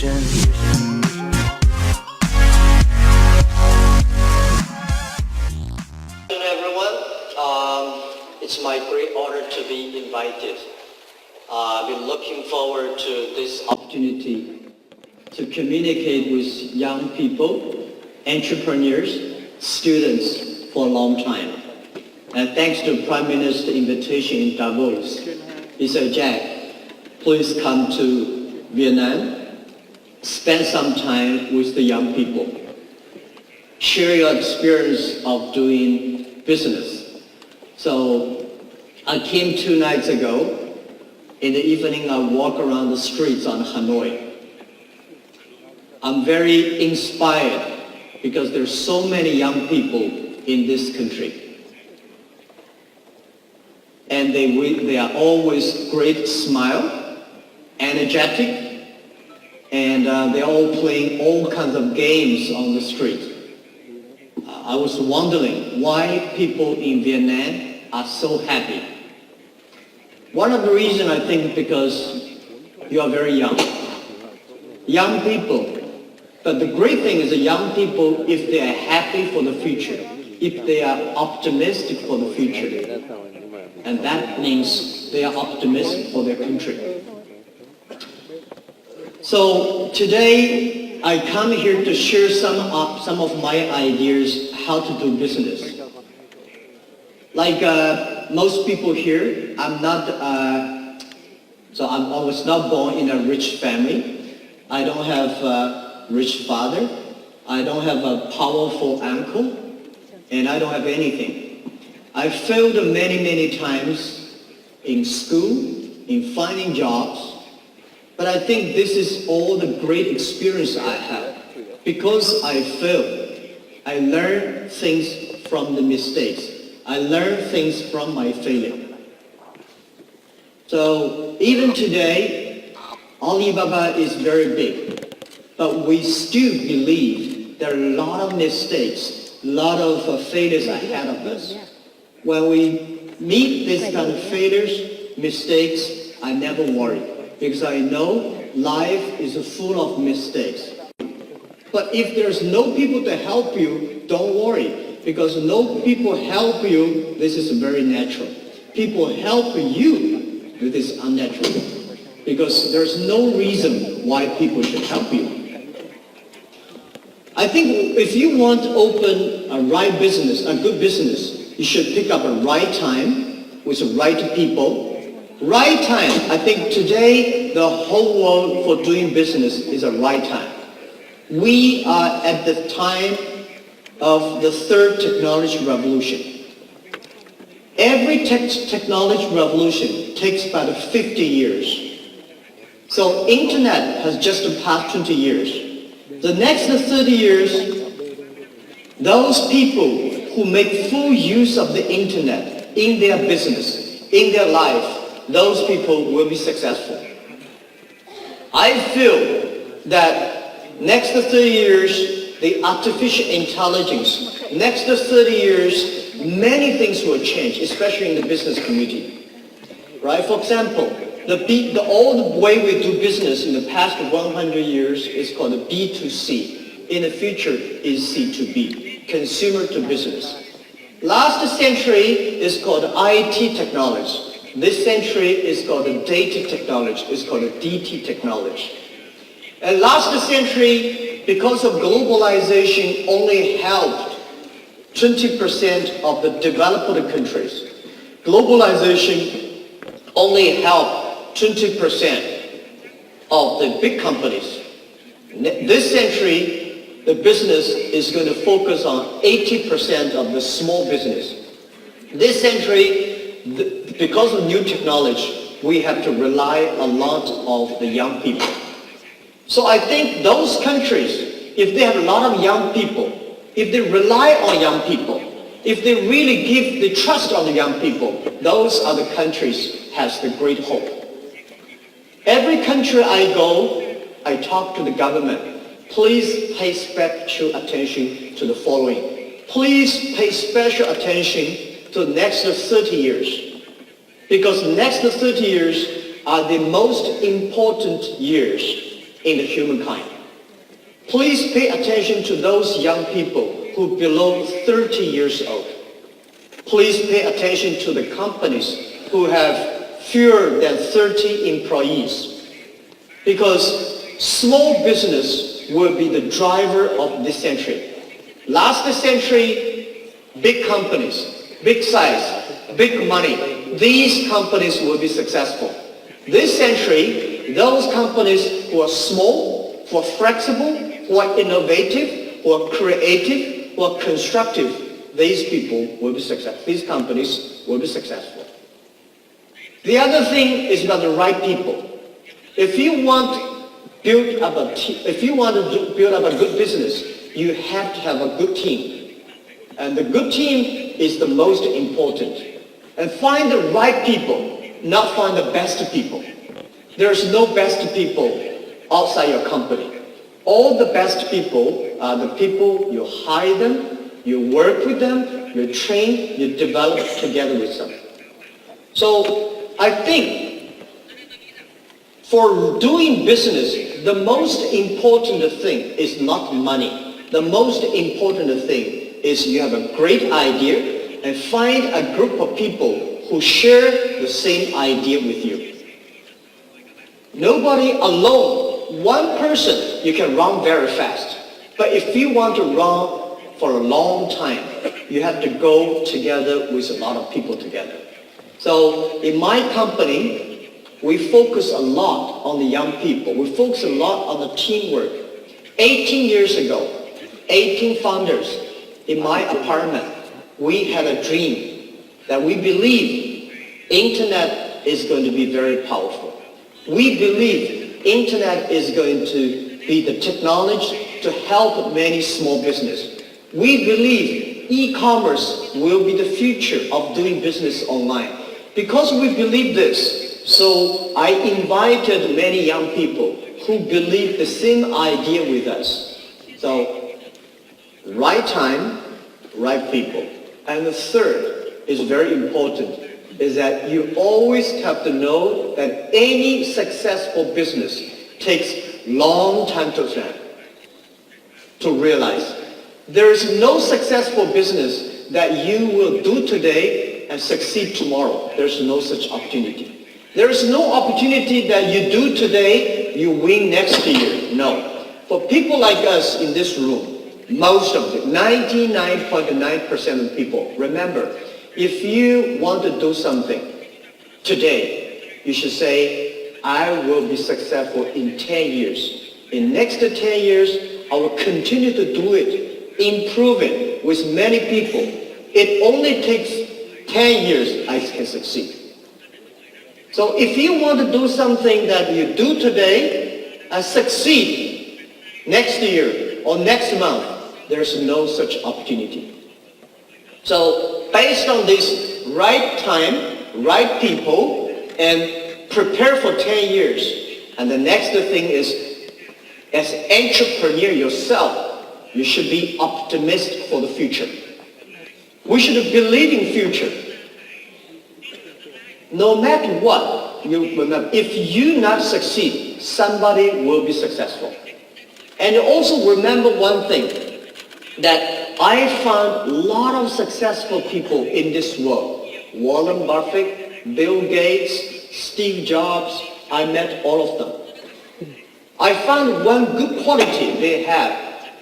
Everyone, it's my great honor to be invited. I've been looking forward to this opportunity to communicate with young people, entrepreneurs, students for a long time. And thanks to Prime Minister's invitation in Davos, he said, Jack, please come to Vietnam, spend some time with the young people, share your experience of doing business. So I came 2 nights ago. In the evening, I walk around the streets on Hanoi. I'm very inspired because there's so many young people in this country. And they are always great smile, energetic, and they're all playing all kinds of games on the street. I was wondering why people in Vietnam are so happy. One of the reasons, I think, because you are very young. Young people. But the great thing is that young people, if they are happy for the future, if they are optimistic for the future, and that means they are optimistic for their country. So today, I come here to share some of my ideas how to do business. Like most people here, I was not born in a rich family. I don't have a rich father. I don't have a powerful uncle, and I don't have anything. I failed many times in school, in finding jobs, but I think this is all the great experience I have. Because I failed, I learned things from the mistakes. I learned things from my failure. So even today, Alibaba is very big, but we still believe there are a lot of mistakes, a lot of failures ahead of us. When we meet this kind of failures, mistakes, I never worry because I know life is full of mistakes. But if there's no people to help you, don't worry, because no people help you, this is very natural. People help you, this is unnatural, because there's no reason why people should help you. I think if you want to open a right business, a good business, you should pick up a right time with the right people. Right time, I think today the whole world for doing business is a right time. We are at the time of the third technology revolution. Every technology revolution takes about 50 years. So internet has just passed 20 years. The next 30 years, those people who make full use of the internet in their business, in their life, those people will be successful. I feel that next 30 years, the artificial intelligence, next 30 years, many things will change, especially in the business community. Right? For example, the old way we do business in the past 100 years is called B2C. In the future is C2B, consumer to business. Last century is called IT technology. This century is called data technology. It's called DT technology. And last century, because of globalization, only helped 20% of the developed countries. Globalization only helped 20% of the big companies. This century, the business is going to focus on 80% of the small business. This century, because of new technology, we have to rely a lot on the young people. So I think those countries, if they have a lot of young people, if they rely on young people, if they really give the trust on the young people, those are the countries has the great hope. Every country I go, I talk to the government. Please pay special attention to the following. Please pay special attention to the next 30 years. Because next 30 years are the most important years in the humankind. Please pay attention to those young people who below 30 years old. Please pay attention to the companies who have fewer than 30 employees. Because small business will be the driver of this century. Last century, big companies, big size, big money, these companies will be successful. This century, those companies who are small, who are flexible, who are innovative, who are creative, who are constructive, these people will be successful. These companies will be successful. The other thing is about the right people. If you want to build up a good business, you have to have a good team. And the good team is the most important. And find the right people, not find the best people. There's no best people outside your company. All the best people are the people you hire them, you work with them, you train, you develop together with them. So I think for doing business, the most important thing is not money. The most important thing is you have a great idea and find a group of people who share the same idea with you. Nobody alone, one person, you can run very fast. But if you want to run for a long time, you have to go together with a lot of people together. So in my company, we focus a lot on the young people. We focus a lot on the teamwork. 18 years ago, 18 founders in my apartment, we had a dream that we believe internet is going to be very powerful. We believe internet is going to be the technology to help many small businesses. We believe e-commerce will be the future of doing business online. Because we believe this, so I invited many young people who believe the same idea with us. So, right time, right people. And the third is very important, is that you always have to know that any successful business takes long time to plan, to realize. There is no successful business that you will do today and succeed tomorrow. There's no such opportunity. There is no opportunity that you do today, you win next year. No. For people like us in this room, most of it, 99.9% of people, remember, if you want to do something today, you should say, I will be successful in 10 years. In next 10 years, I will continue to do it, improve it with many people. It only takes 10 years I can succeed. So if you want to do something that you do today and succeed next year or next month, there's no such opportunity. So based on this right time, right people, and prepare for 10 years. And the next thing is, as an entrepreneur yourself, you should be optimistic for the future. We should believe in future. No matter what, if you not succeed, somebody will be successful. And also remember one thing, that I found a lot of successful people in this world. Warren Buffett, Bill Gates, Steve Jobs, I met all of them. I found one good quality they have,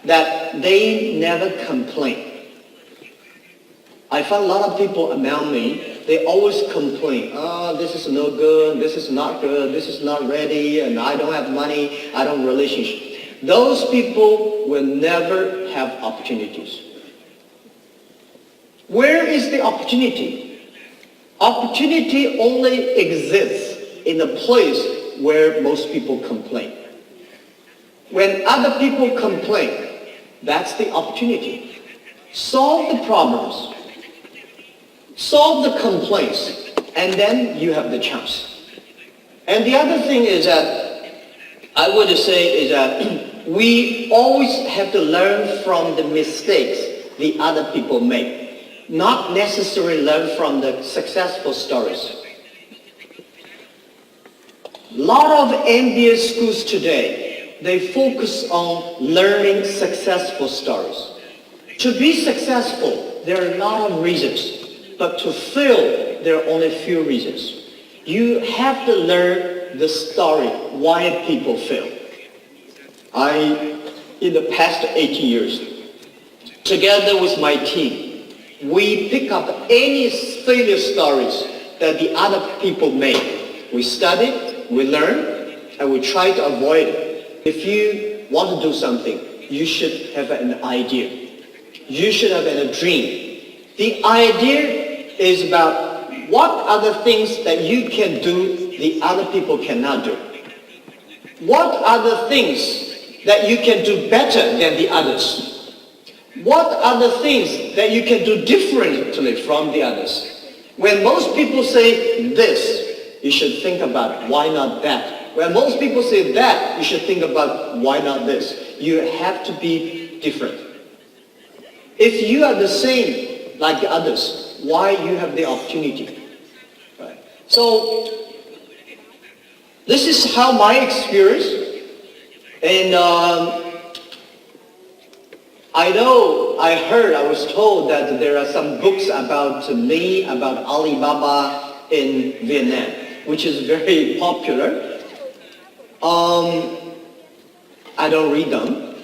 that they never complain. I found a lot of people around me, they always complain. Oh, this is no good, this is not good, this is not ready, and I don't have money, I don't have relationship. Those people will never have opportunities. Where is the opportunity? Opportunity only exists in a place where most people complain. When other people complain, that's the opportunity. Solve the problems, solve the complaints, and then you have the chance. And the other thing is that, I would say is that, we always have to learn from the mistakes the other people make, not necessarily learn from the successful stories. A lot of MBA schools today, they focus on learning successful stories. To be successful, there are a lot of reasons, but to fail, there are only a few reasons. You have to learn the story, why people fail. In the past 18 years, together with my team, we pick up any failure stories that the other people made. We study, we learn, and we try to avoid it. If you want to do something, you should have an idea. You should have a dream. The idea is about what are the things that you can do the other people cannot do. What are the things that you can do better than the others? What are the things that you can do differently from the others? When most people say this, you should think about why not that. When most people say that, you should think about why not this. You have to be different. If you are the same like the others, why you have the opportunity? Right? So this is how my experience, and I was told that there are some books about me, about Alibaba in Vietnam, which is very popular. I don't read them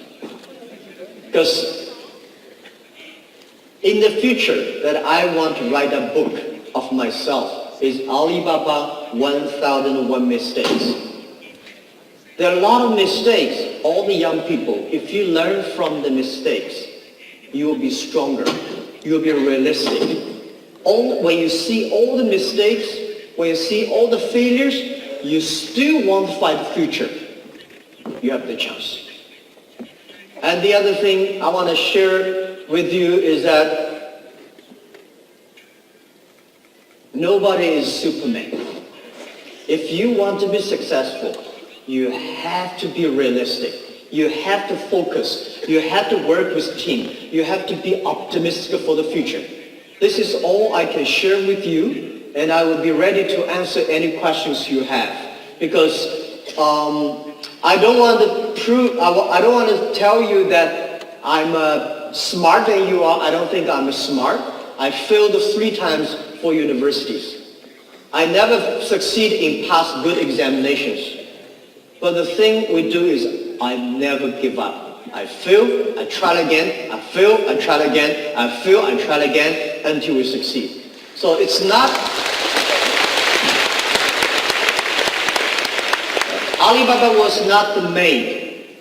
because in the future that I want to write a book of myself is Alibaba 1001 Mistakes. There are a lot of mistakes, all the young people. If you learn from the mistakes, you will be stronger. You will be realistic. When you see all the mistakes, when you see all the failures, you still want to fight the future. You have the chance. And the other thing I want to share with you is that nobody is Superman. If you want to be successful, you have to be realistic. You have to focus. You have to work with team. You have to be optimistic for the future. This is all I can share with you, and I will be ready to answer any questions you have. Because I don't want to tell you that I'm smarter than you are. I don't think I'm smart. I failed 3 times for universities. I never succeed in pass good examinations. But the thing we do is I never give up. I fail, I try again, I fail, I try again, I fail, I try again until we succeed. So it's not... Alibaba was not made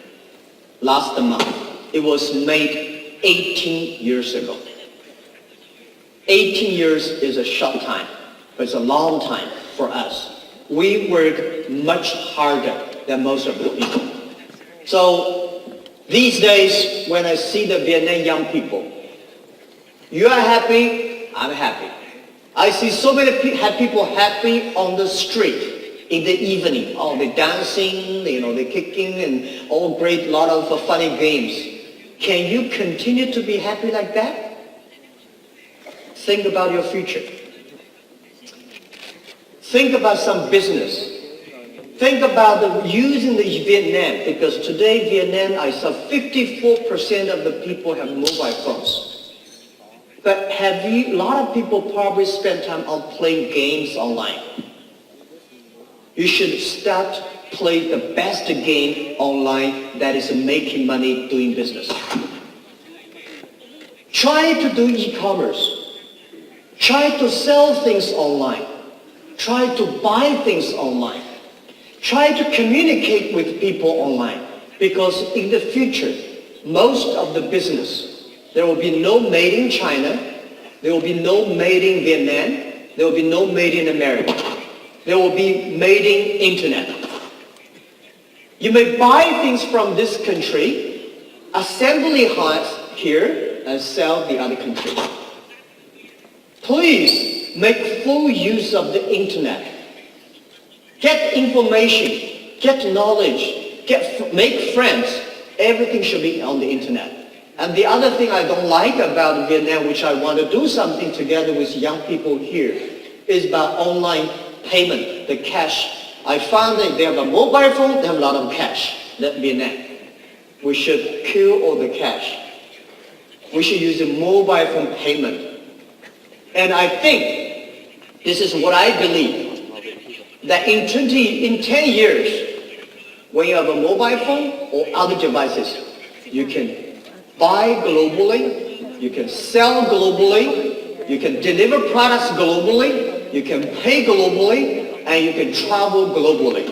last month. It was made 18 years ago. 18 years is a short time, but it's a long time for us. We work much harder than most of the people. So these days, when I see the Vietnam young people, you are happy, I'm happy. I see so many people happy on the street in the evening. Oh, they're dancing, they're kicking, and all great, lot of funny games. Can you continue to be happy like that? Think about your future. Think about some business. Think about using the Vietnam, because today Vietnam, I saw 54% of the people have mobile phones. But a lot of people probably spend time on playing games online. You should start play the best game online that is making money doing business. Try to do e-commerce. Try to sell things online. Try to buy things online. Try to communicate with people online, because in the future, most of the business, there will be no made in China, there will be no made in Vietnam, there will be no made in America. There will be made in internet. You may buy things from this country, assembly here, and sell the other country. Please make full use of the internet. Get information, get knowledge, make friends. Everything should be on the internet. And the other thing I don't like about Vietnam, which I want to do something together with young people here, is about online payment, the cash. I found that they have a mobile phone, they have a lot of cash. than Vietnam. We should kill all the cash. We should use a mobile phone payment. And I think this is what I believe, that in 10 years, when you have a mobile phone or other devices, you can buy globally, you can sell globally, you can deliver products globally, you can pay globally, and you can travel globally.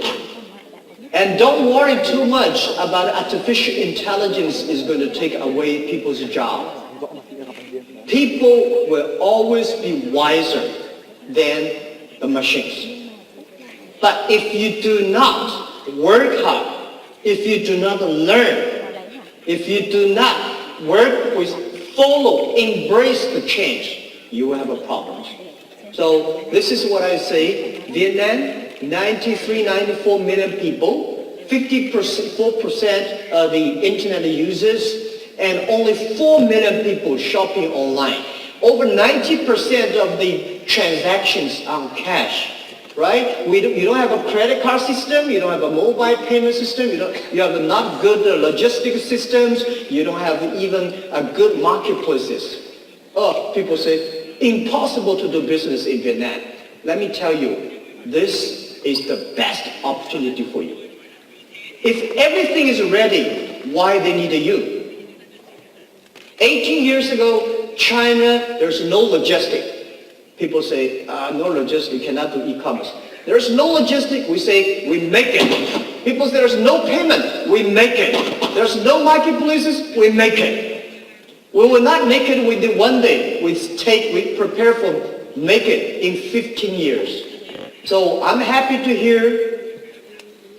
And don't worry too much about artificial intelligence is going to take away people's job. People will always be wiser than the machines. But if you do not work hard, if you do not learn, if you do not work with, follow, embrace the change, you will have a problem. So this is what I say. Vietnam, 93, 94 million people, 54% of the internet users, and only 4 million people shopping online. Over 90% of the transactions are cash, right? You don't have a credit card system, you don't have a mobile payment system, you have not good logistic systems, you don't have even a good marketplaces. Oh, people say, impossible to do business in Vietnam. Let me tell you, this is the best opportunity for you. If everything is ready, why they need you? 18 years ago, China, there's no logistic. People say, no logistic, cannot do e-commerce. There's no logistic, we say, we make it. People say there's no payment, we make it. There's no marketplaces, we make it. We will not make it within one day. We prepare for make it in 15 years. So I'm happy to hear.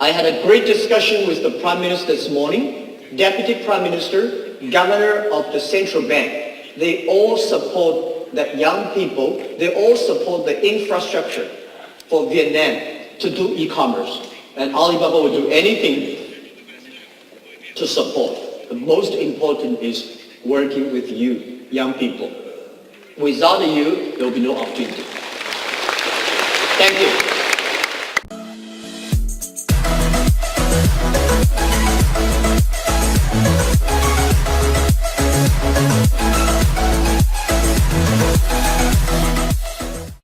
I had a great discussion with the Prime Minister this morning, Deputy Prime Minister, Governor of the Central Bank. They all support the young people. They all support the infrastructure for Vietnam to do e-commerce. And Alibaba will do anything to support. The most important is working with you, young people. Without you, there will be no opportunity. Thank you.